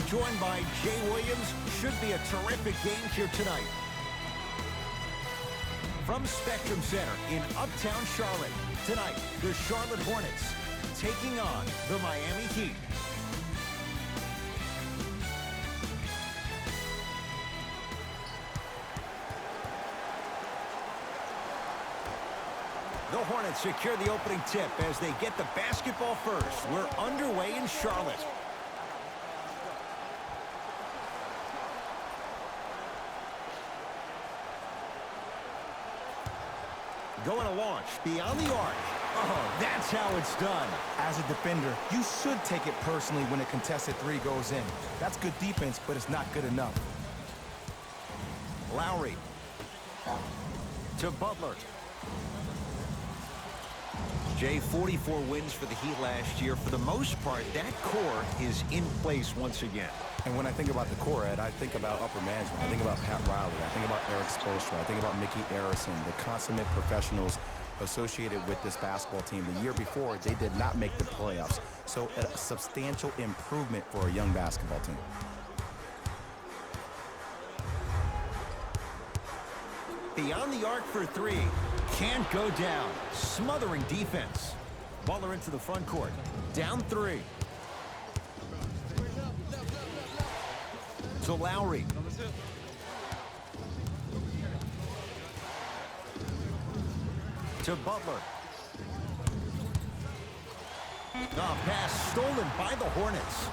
joined by Jay Williams. Should be a terrific game here tonight. From Spectrum Center in Uptown Charlotte, tonight, the Charlotte Hornets taking on the Miami Heat. The Hornets secure the opening tip as they get the basketball first. We're underway in Charlotte. Going to launch beyond the arc. Oh, that's how it's done. As a defender, you should take it personally when a contested three goes in. That's good defense, but it's not good enough. Lowry to Butler. Jay, 44 wins for the Heat last year. For the most part, that core is in place once again. And when I think about the core, Ed, I think about upper management. I think about Pat Riley. I think about Eric Spoelstra. I think about Mickey Arison, the consummate professionals associated with this basketball team. The year before, they did not make the playoffs. So a substantial improvement for a young basketball team. Beyond the arc for three. Can't go down. Smothering defense. Butler into the front court. Down three. To Lowry. To Butler. Pass stolen by the Hornets.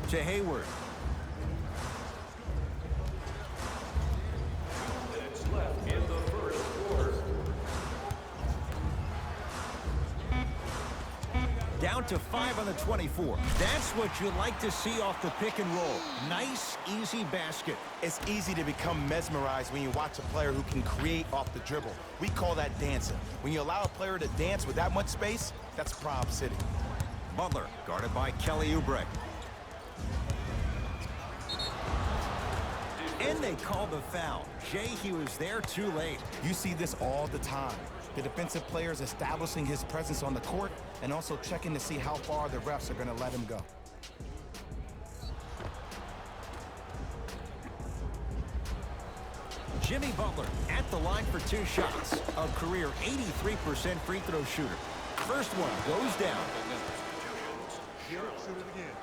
To Hayward. Down to 5 on the 24. That's what you like to see off the pick and roll. Nice, easy basket. It's easy to become mesmerized when you watch a player who can create off the dribble. We call that dancing. When you allow a player to dance with that much space, that's Prom City. Butler, guarded by Kelly Oubre. And they call the foul. Jay, he was there too late. You see this all the time. The defensive players establishing his presence on the court and also checking to see how far the refs are going to let him go. Jimmy Butler at the line for 2 shots. A career 83% free throw shooter. First one goes down. Shoot it again.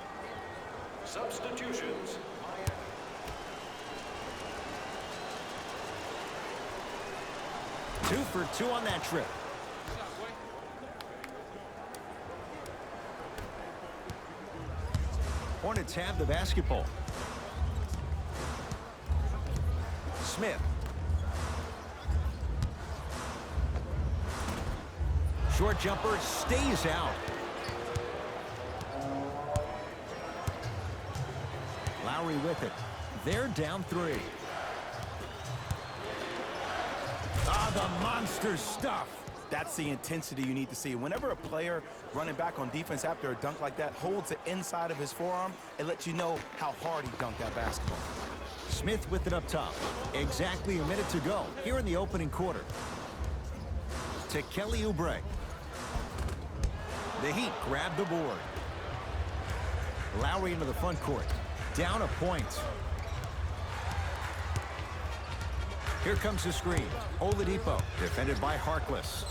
Substitutions. 2 for 2 on that trip. Hornets have the basketball. Smith. Short jumper stays out. Lowry with it. They're down 3. The monster stuff. That's the intensity you need to see. Whenever a player running back on defense after a dunk like that holds the inside of his forearm, it lets you know how hard he dunked that basketball. Smith with it up top. Exactly a minute to go here in the opening quarter. To Kelly Oubre. The Heat grab the board. Lowry into the front court. Down a point. Here comes the screen. Oladipo, defended by Harkless.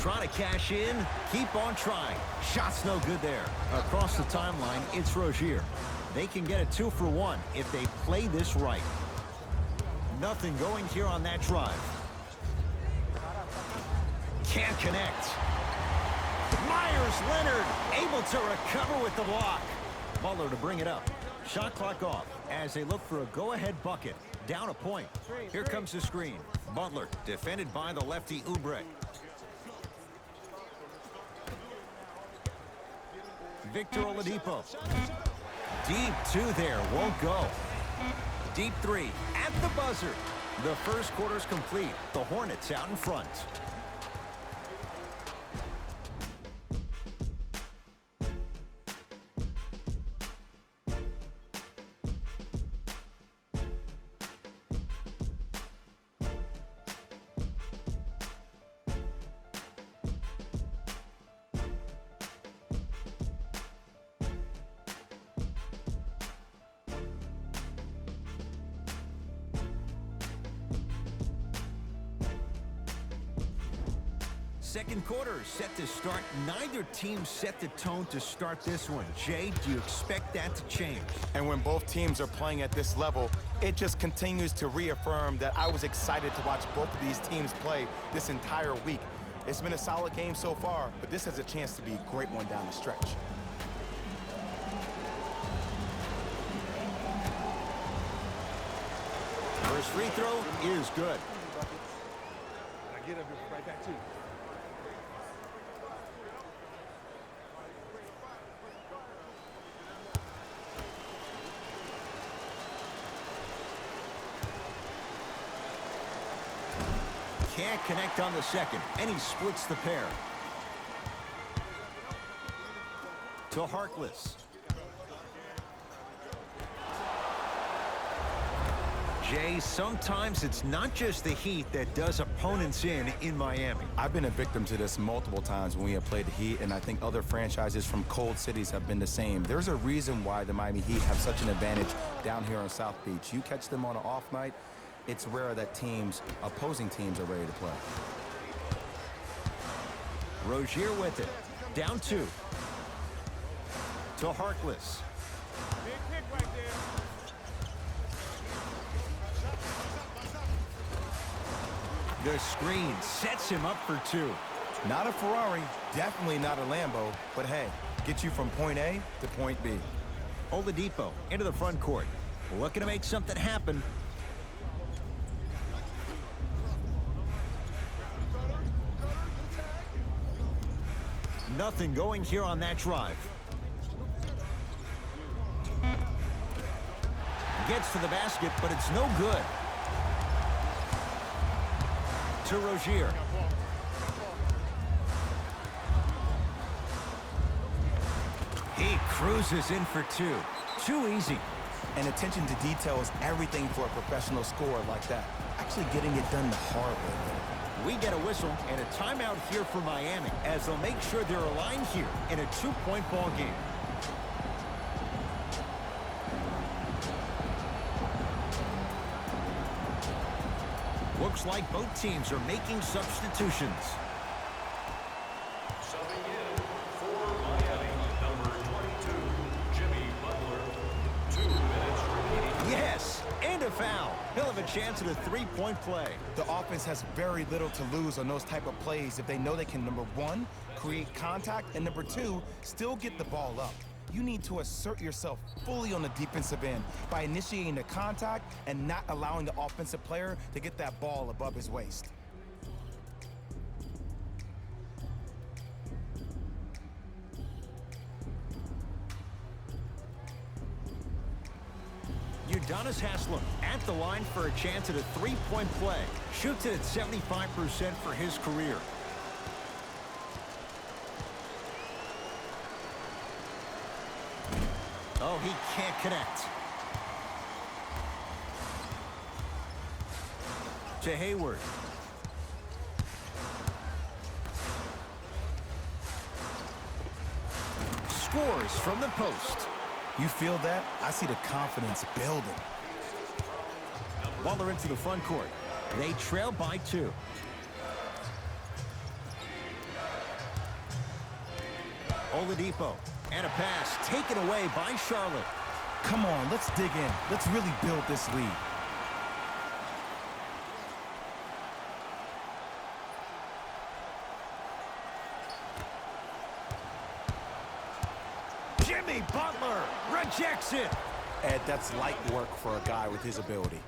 Trying to cash in. Keep on trying. Shot's no good there. Across the timeline, it's Rozier. They can get a 2 for 1 if they play this right. Nothing going here on that drive. Can't connect. Myers Leonard able to recover with the block. Butler to bring it up. Shot clock off as they look for a go-ahead bucket. Down a point. Here comes the screen. Butler defended by the lefty Oubre. Victor Oladipo. Deep 2 there. Won't go. Deep 3 at the buzzer. The first quarter's complete. The Hornets out in front. Second quarter set to start. Neither team set the tone to start this one. Jay, do you expect that to change? And when both teams are playing at this level, it just continues to reaffirm that I was excited to watch both of these teams play this entire week. It's been a solid game so far, but this has a chance to be a great one down the stretch. First free throw is good. I get up right back to you. Can't connect on the second, and he splits the pair. To Harkless. Jay, sometimes it's not just the Heat that does opponents in Miami. I've been a victim to this multiple times when we have played the Heat, and I think other franchises from cold cities have been the same. There's a reason why the Miami Heat have such an advantage down here on South Beach. You catch them on an off night, it's rare that opposing teams are ready to play. Rozier with it. Down 2. To Harkless. Big pick right there. The screen sets him up for 2. Not a Ferrari, definitely not a Lambo, but hey, get you from point A to point B. Oladipo into the front court. Looking to make something happen. Nothing going here on that drive. Gets to the basket, but it's no good. To Rozier. He cruises in for 2. Too easy. And attention to detail is everything for a professional scorer like that. Actually getting it done the hard way. We get a whistle and a timeout here for Miami as they'll make sure they're aligned here in a 2-point ball game. Looks like both teams are making substitutions. Subbing in for Miami, number 22, Jimmy Butler. 2 minutes remaining. Yes, and a foul. He'll have a chance at a 3-point play. The offense has very little to lose on those type of plays if they know they can, number 1, create contact, and number 2, still get the ball up. You need to assert yourself fully on the defensive end by initiating the contact and not allowing the offensive player to get that ball above his waist. Udonis Haslem at the line for a chance at a 3-point play. Shoots it at 75% for his career. Oh, he can't connect. To Hayward. Scores from the post. You feel that? I see the confidence building. Butler into the front court. They trail by 2. Oladipo. And a pass taken away by Charlotte. Come on, let's dig in. Let's really build this lead. Jimmy Butler rejects it. Ed, that's light work for a guy with his ability.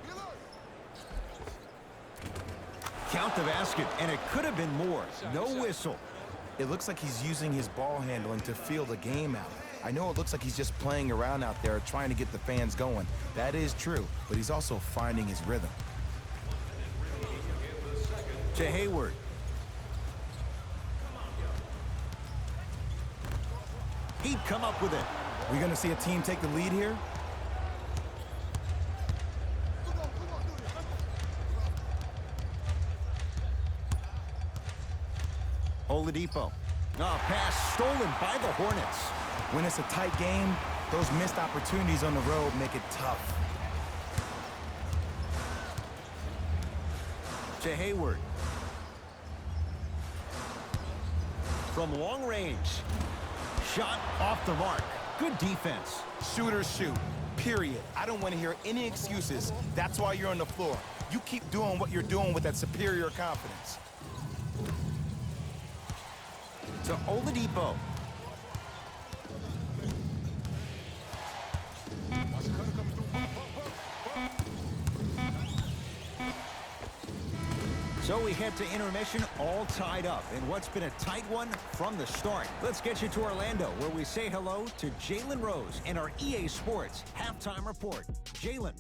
Count the basket, and it could have been more. No whistle. It looks like he's using his ball handling to feel the game out. I know it looks like he's just playing around out there trying to get the fans going. That is true, but he's also finding his rhythm. To Hayward. He'd come up with it. We gonna see a team take the lead here? Oladipo. Pass stolen by the Hornets. When it's a tight game, those missed opportunities on the road make it tough. To Hayward. from long range. Shot off the mark. Good defense. Shooters shoot, period. I don't want to hear any excuses. That's why you're on the floor. You keep doing what you're doing with that superior confidence. To Oladipo. So we head to intermission, all tied up in what's been a tight one from the start. Let's get you to Orlando, where we say hello to Jalen Rose in our EA Sports Halftime Report. Jalen.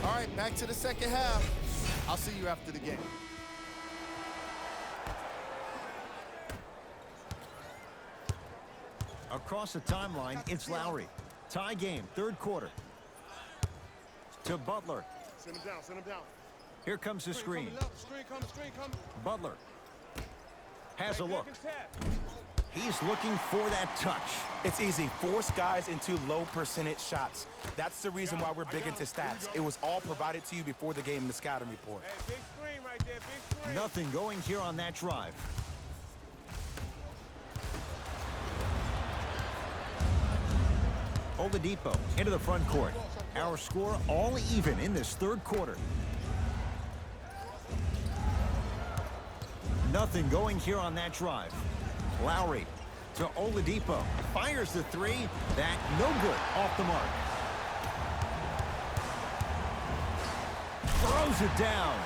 All right, back to the second half. I'll see you after the game. Across the timeline, it's Lowry. Tie game, third quarter. To Butler. Send him down, send him down. Here comes the screen. Screen coming. Butler has a look. Tap. He's looking for that touch. It's easy. Force guys into low percentage shots. That's the reason why we're big into stats. It was all provided to you before the game in the scouting report. Hey, big screen right there, big screen. Nothing going here on that drive. Oladipo into the front court. Our score all even in this third quarter. Nothing going here on that drive. Lowry to Oladipo. Fires the three. That no good. Off the mark. Throws it down.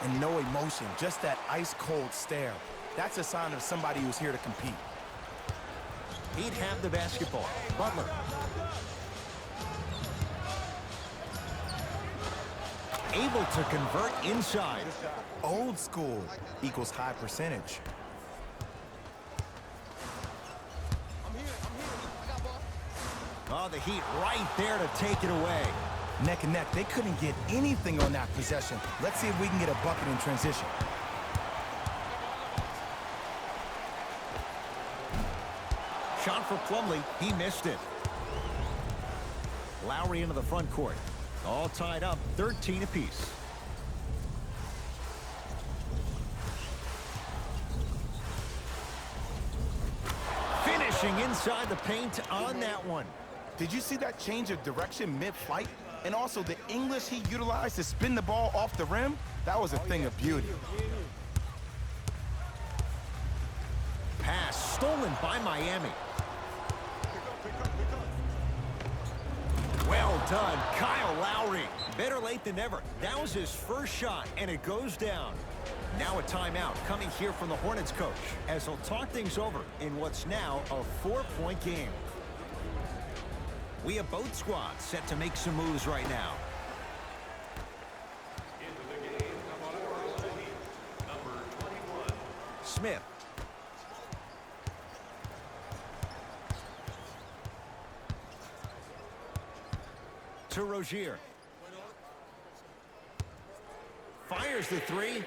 And no emotion, just that ice-cold stare. That's a sign of somebody who's here to compete. He'd have the basketball. Butler. Able to convert inside. Old school equals high percentage. Oh, the Heat right there to take it away. Neck and neck, they couldn't get anything on that possession. Let's see if we can get a bucket in transition. Shot for Plumlee. He missed it. Lowry into the front court. All tied up, 13 apiece. Finishing inside the paint on that one. Did you see that change of direction mid-flight? And also the English he utilized to spin the ball off the rim? That was a thing of beauty. Pass stolen by Miami. Well done, Kyle Lowry. Better late than never. That was his first shot, and it goes down. Now a timeout coming here from the Hornets coach as he'll talk things over in what's now a 4-point game. We have both squads set to make some moves right now. Into the game, for the Heat, number 21. Smith. To Rozier. Fires the three.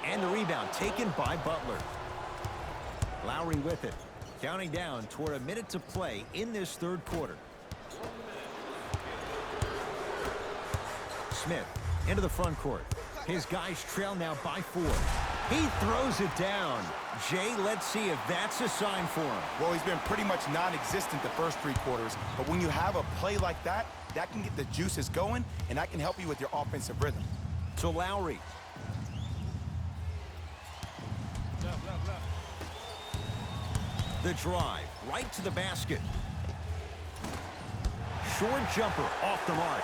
And the rebound taken by Butler. Lowry with it. Counting down toward a minute to play in this third quarter. Smith into the front court. His guys trail now by 4. He throws it down. Jay, let's see if that's a sign for him. Well, he's been pretty much non-existent the first 3 quarters, but when you have a play like that, that can get the juices going, and that can help you with your offensive rhythm. To Lowry. The drive, right to the basket. Short jumper off the mark.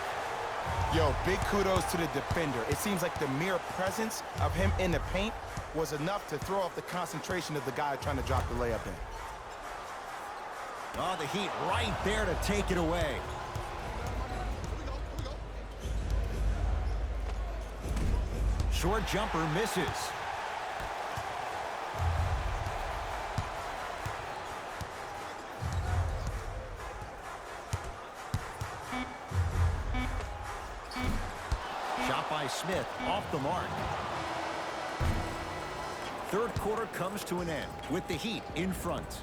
Yo, big kudos to the defender. It seems like the mere presence of him in the paint was enough to throw off the concentration of the guy trying to drop the layup in. Oh, the Heat right there to take it away. Short jumper misses. Smith off the mark. Third quarter comes to an end with the Heat in front.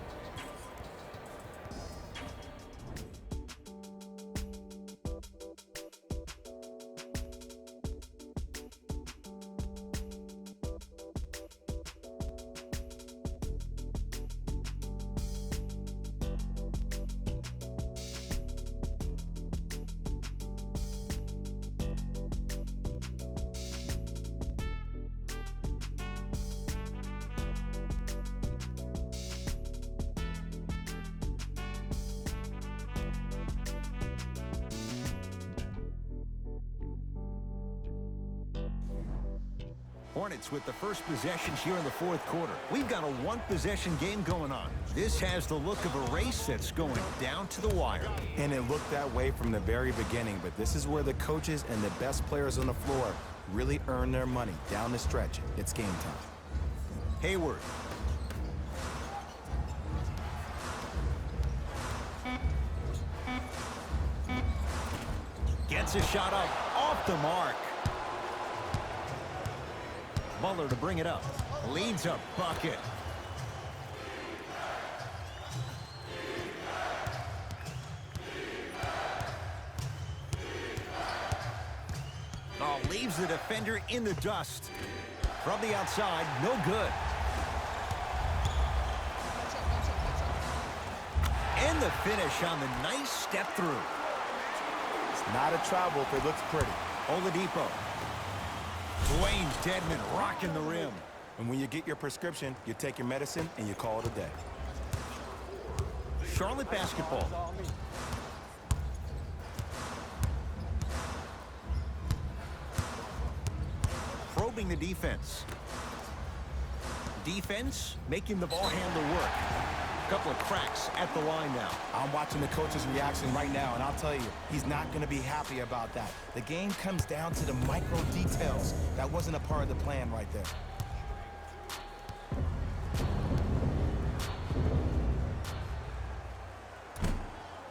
Hornets with the first possessions here in the fourth quarter. We've got a one-possession game going on. This has the look of a race that's going down to the wire. And it looked that way from the very beginning, but this is where the coaches and the best players on the floor really earn their money down the stretch. It's game time. Hayward. Gets a shot up off the mark. Butler to bring it up. Leads a bucket. Oh, leaves the defender in the dust. From the outside, no good. And the finish on the nice step through. It's not a travel if it looks pretty. Oladipo. Dwayne Dedmon rocking the rim. And when you get your prescription, you take your medicine and you call it a day. Charlotte basketball. Probing the defense. Defense making the ball handler work. A couple of cracks at the line now. I'm watching the coach's reaction right now, and I'll tell you, he's not going to be happy about that. The game comes down to the micro details. That wasn't a part of the plan right there.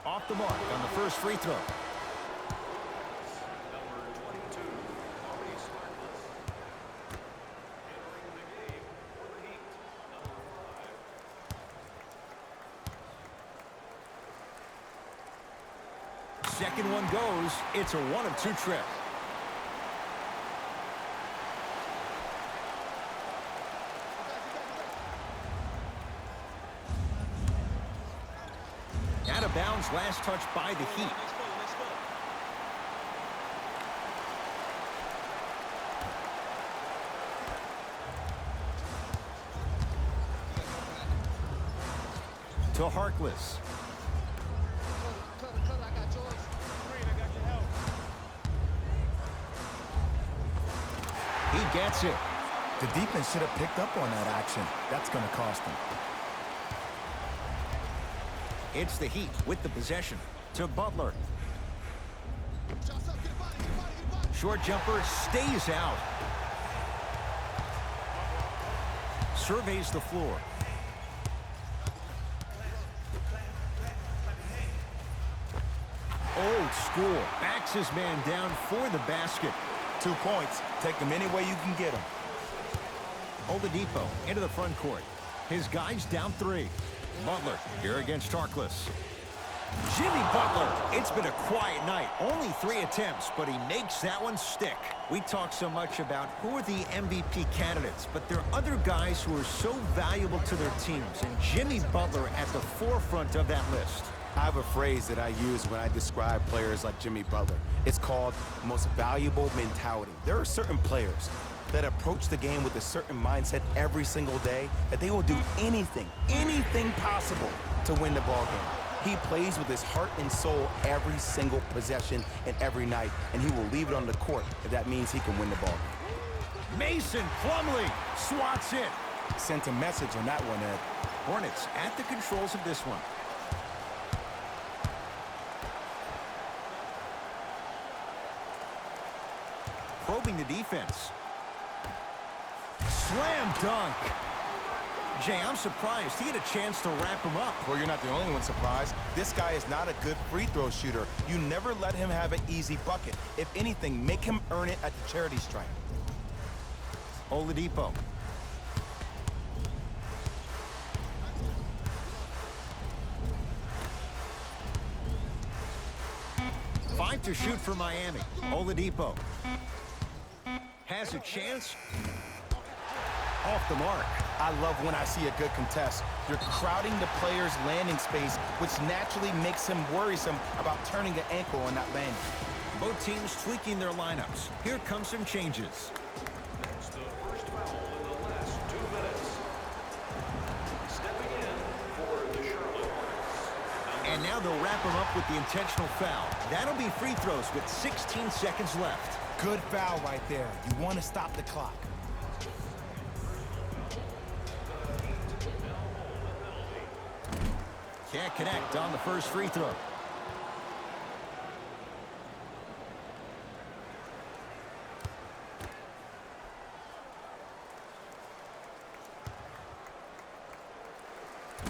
Off the mark on the first free throw. Second one goes. It's a 1-of-2 trip. Out of bounds, last touch by the Heat. To Harkless. He gets it. The defense should have picked up on that action. That's going to cost them. It's the Heat with the possession to Butler. Short jumper stays out. Surveys the floor. Old school. Backs his man down for the basket. 2 points. Take them any way you can get them. Oladipo into the front court. His guys down 3. Butler here against Harkless. Jimmy Butler. It's been a quiet night. Only 3 attempts, but he makes that one stick. We talk so much about who are the MVP candidates, but there are other guys who are so valuable to their teams, and Jimmy Butler at the forefront of that list. I have a phrase that I use when I describe players like Jimmy Butler. It's called most valuable mentality. There are certain players that approach the game with a certain mindset every single day that they will do anything possible to win the ball game. He plays with his heart and soul every single possession and every night, and he will leave it on the court if that means he can win the ball game. Mason Plumlee swats it. Sent a message on that one, Ed. Hornets at the controls of this one. Probing the defense. Slam dunk. Jay, I'm surprised he had a chance to wrap him up. Well, you're not the only one surprised. This guy is not a good free throw shooter. You never let him have an easy bucket. If anything, make him earn it at the charity stripe. Oladipo. Five to shoot for Miami. Oladipo has a chance. Off the mark. I love when I see a good contest. You're crowding the player's landing space, which naturally makes him worrisome about turning an ankle on that landing. Both teams tweaking their lineups. Here come some changes. That's the first foul in the last 2 minutes. Stepping in for the Charlotte Hornets. And now they'll wrap him up with the intentional foul. That'll be free throws with 16 seconds left. Good foul right there. You want to stop the clock. Can't connect on the first free throw.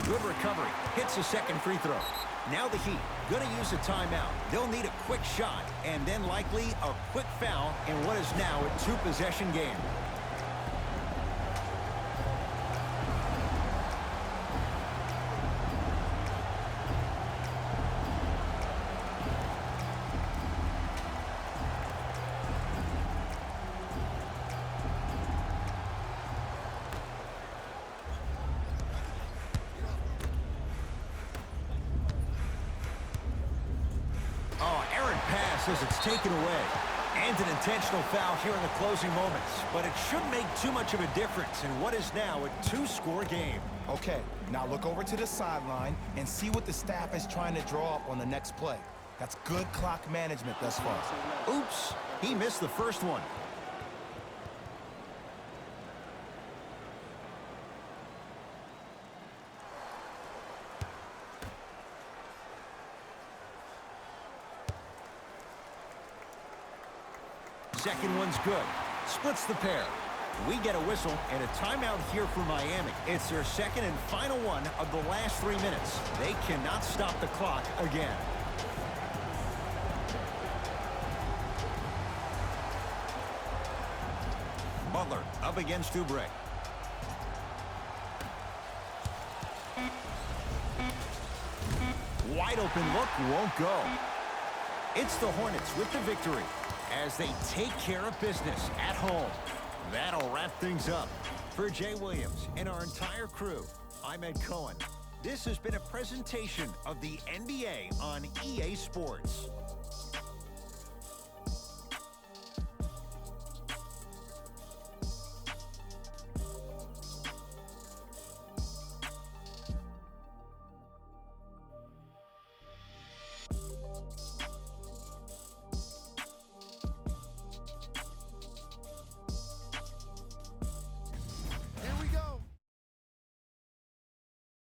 Good recovery. Hits a second free throw. Now the Heat gonna use a timeout. They'll need a quick shot and then likely a quick foul in what is now a 2-possession game. As it's taken away. And an intentional foul here in the closing moments. But it shouldn't make too much of a difference in what is now a 2-score game. Okay, now look over to the sideline and see what the staff is trying to draw up on the next play. That's good clock management thus far. Oops, he missed the first one. Second one's good. Splits the pair. We get a whistle and a timeout here for Miami. It's their second and final one of the last 3 minutes. They cannot stop the clock again. Butler up against Oubre. Wide open look won't go. It's the Hornets with the victory as they take care of business at home. That'll wrap things up. For Jay Williams and our entire crew, I'm Ed Cohen. This has been a presentation of the NBA on EA Sports.